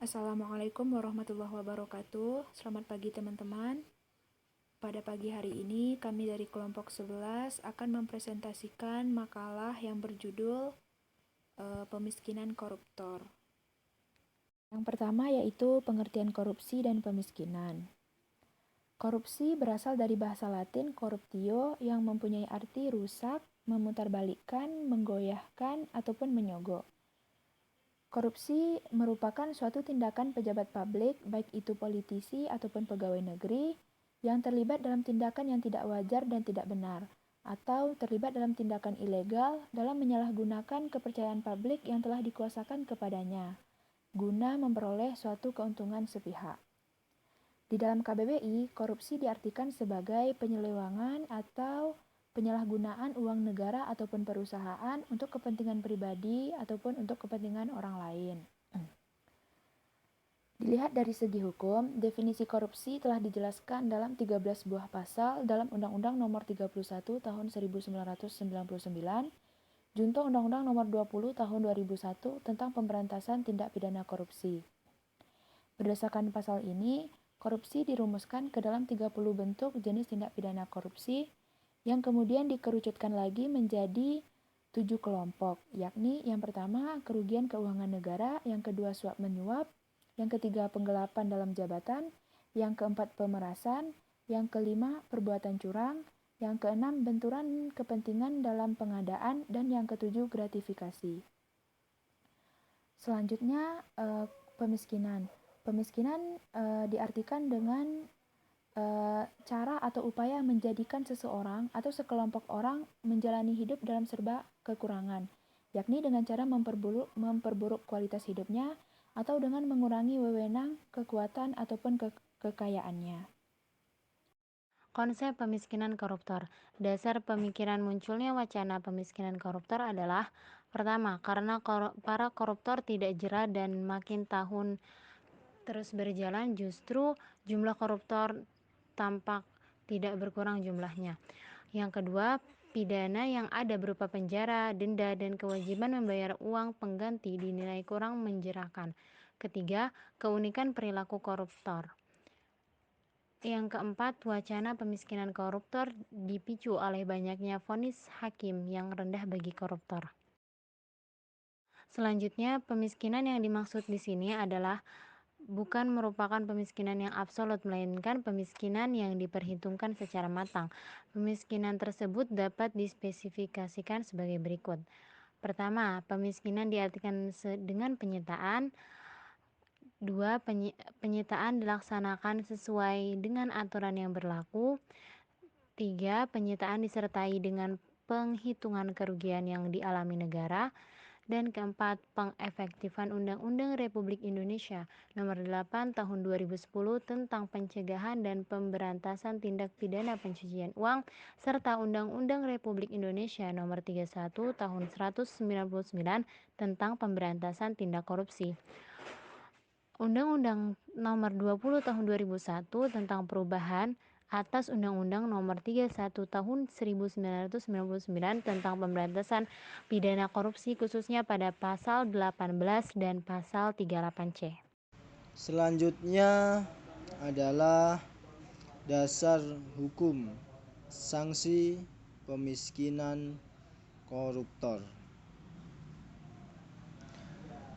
Assalamualaikum warahmatullahi wabarakatuh. Selamat pagi teman-teman. Pada pagi hari ini kami dari kelompok 11 akan mempresentasikan makalah yang berjudul Pemiskinan Koruptor. Yang pertama yaitu pengertian korupsi dan pemiskinan. Korupsi berasal dari bahasa Latin corruptio yang mempunyai arti rusak, memutarbalikkan, menggoyahkan, ataupun menyogok. Korupsi merupakan suatu tindakan pejabat publik, baik itu politisi ataupun pegawai negeri, yang terlibat dalam tindakan yang tidak wajar dan tidak benar, atau terlibat dalam tindakan ilegal dalam menyalahgunakan kepercayaan publik yang telah dikuasakan kepadanya, guna memperoleh suatu keuntungan sepihak. Di dalam KBBI, korupsi diartikan sebagai penyelewengan atau penyalahgunaan uang negara ataupun perusahaan untuk kepentingan pribadi ataupun untuk kepentingan orang lain. Dilihat dari segi hukum, definisi korupsi telah dijelaskan dalam 13 buah pasal dalam Undang-Undang Nomor 31 Tahun 1999, Junto Undang-Undang Nomor 20 Tahun 2001 tentang Pemberantasan Tindak Pidana Korupsi. Berdasarkan pasal ini, korupsi dirumuskan ke dalam 30 bentuk jenis tindak pidana korupsi yang kemudian dikerucutkan lagi menjadi 7 kelompok, yakni yang pertama kerugian keuangan negara, yang kedua suap menyuap, yang ketiga penggelapan dalam jabatan, yang keempat pemerasan, yang kelima perbuatan curang, yang keenam benturan kepentingan dalam pengadaan, dan yang ketujuh gratifikasi. Selanjutnya pemiskinan. Pemiskinan diartikan dengan cara atau upaya menjadikan seseorang atau sekelompok orang menjalani hidup dalam serba kekurangan, yakni dengan cara memperburuk kualitas hidupnya atau dengan mengurangi wewenang, kekuatan, ataupun kekayaannya. Konsep pemiskinan koruptor. Dasar pemikiran munculnya wacana pemiskinan koruptor adalah: pertama, karena para koruptor tidak jera dan makin tahun terus berjalan justru jumlah koruptor tampak tidak berkurang jumlahnya. Yang kedua, pidana yang ada berupa penjara, denda, dan kewajiban membayar uang pengganti dinilai kurang menjerahkan. Ketiga, keunikan perilaku koruptor. Yang keempat, wacana pemiskinan koruptor dipicu oleh banyaknya vonis hakim yang rendah bagi koruptor. Selanjutnya, pemiskinan yang dimaksud di sini adalah bukan merupakan pemiskinan yang absolut, melainkan pemiskinan yang diperhitungkan secara matang. Pemiskinan tersebut dapat dispesifikasikan sebagai berikut. Pertama, pemiskinan diartikan dengan penyitaan. Dua, penyitaan dilaksanakan sesuai dengan aturan yang berlaku. Tiga, penyitaan disertai dengan penghitungan kerugian yang dialami negara. Dan keempat, pengefektifan Undang-Undang Republik Indonesia Nomor 8 Tahun 2010 tentang pencegahan dan pemberantasan tindak pidana pencucian uang serta Undang-Undang Republik Indonesia Nomor 31 Tahun 1999 tentang pemberantasan tindak korupsi. Undang-Undang Nomor 20 Tahun 2001 tentang perubahan atas Undang-Undang Nomor 31 Tahun 1999 tentang pemberantasan pidana korupsi, khususnya pada pasal 18 dan pasal 38C. Selanjutnya adalah dasar hukum sanksi pemiskinan koruptor.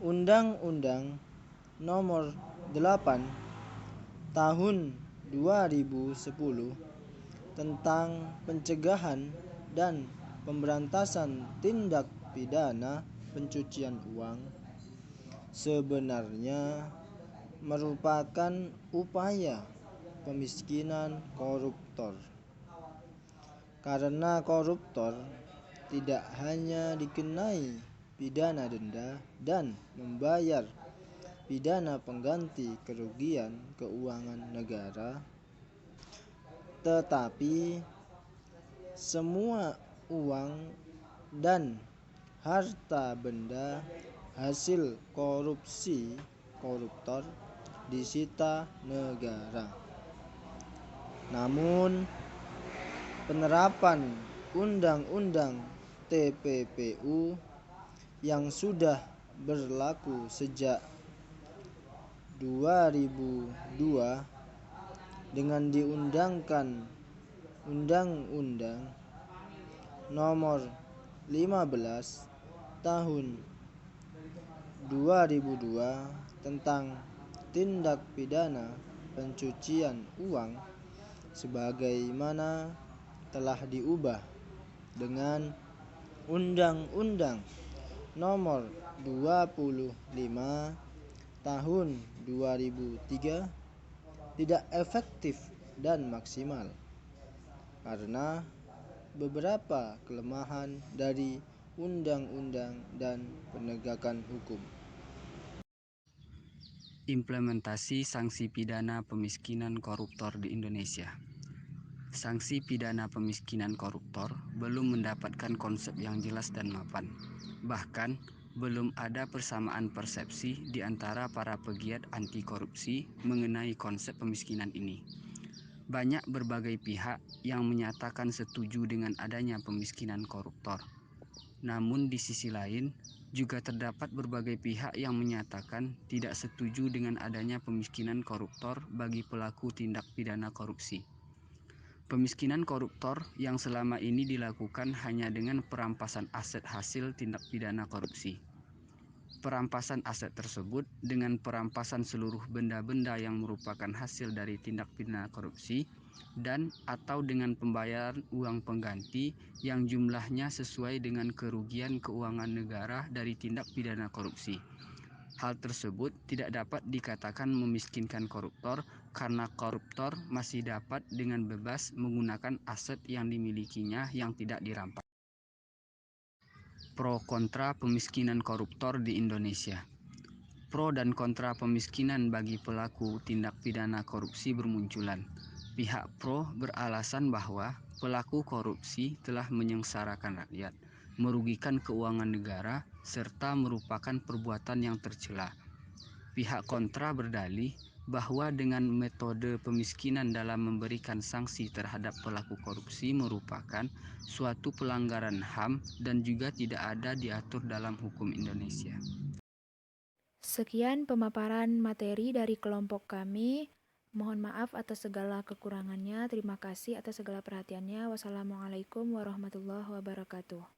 Undang-Undang Nomor 8 Tahun 2010 tentang pencegahan dan pemberantasan tindak pidana pencucian uang sebenarnya merupakan upaya pemiskinan koruptor. Karena koruptor tidak hanya dikenai pidana denda dan membayar pidana pengganti kerugian keuangan negara, tetapi semua uang dan harta benda hasil korupsi koruptor disita negara. Namun, penerapan Undang-Undang TPPU yang sudah berlaku sejak 2002 dengan diundangkan Undang-Undang Nomor 15 Tahun 2002 tentang tindak pidana pencucian uang sebagaimana telah diubah dengan Undang-Undang Nomor 25 Tahun 2003 tidak efektif dan maksimal karena beberapa kelemahan dari undang-undang dan penegakan hukum. Implementasi sanksi pidana pemiskinan koruptor di Indonesia. Sanksi pidana pemiskinan koruptor belum mendapatkan konsep yang jelas dan mapan. Bahkan, belum ada persamaan persepsi di antara para pegiat anti korupsi mengenai konsep pemiskinan ini. Banyak berbagai pihak yang menyatakan setuju dengan adanya pemiskinan koruptor. Namun di sisi lain, juga terdapat berbagai pihak yang menyatakan tidak setuju dengan adanya pemiskinan koruptor bagi pelaku tindak pidana korupsi. Pemiskinan koruptor yang selama ini dilakukan hanya dengan perampasan aset hasil tindak pidana korupsi. Perampasan aset tersebut dengan perampasan seluruh benda-benda yang merupakan hasil dari tindak pidana korupsi dan atau dengan pembayaran uang pengganti yang jumlahnya sesuai dengan kerugian keuangan negara dari tindak pidana korupsi. Hal tersebut tidak dapat dikatakan memiskinkan koruptor karena koruptor masih dapat dengan bebas menggunakan aset yang dimilikinya yang tidak dirampas. Pro kontra pemiskinan koruptor di Indonesia. Pro dan kontra pemiskinan bagi pelaku tindak pidana korupsi bermunculan. Pihak pro beralasan bahwa pelaku korupsi telah menyengsarakan rakyat, merugikan keuangan negara, serta merupakan perbuatan yang tercela. Pihak kontra berdalih bahwa dengan metode pemiskinan dalam memberikan sanksi terhadap pelaku korupsi merupakan suatu pelanggaran HAM dan juga tidak ada diatur dalam hukum Indonesia. Sekian pemaparan materi dari kelompok kami. Mohon maaf atas segala kekurangannya. Terima kasih atas segala perhatiannya. Wassalamualaikum warahmatullahi wabarakatuh.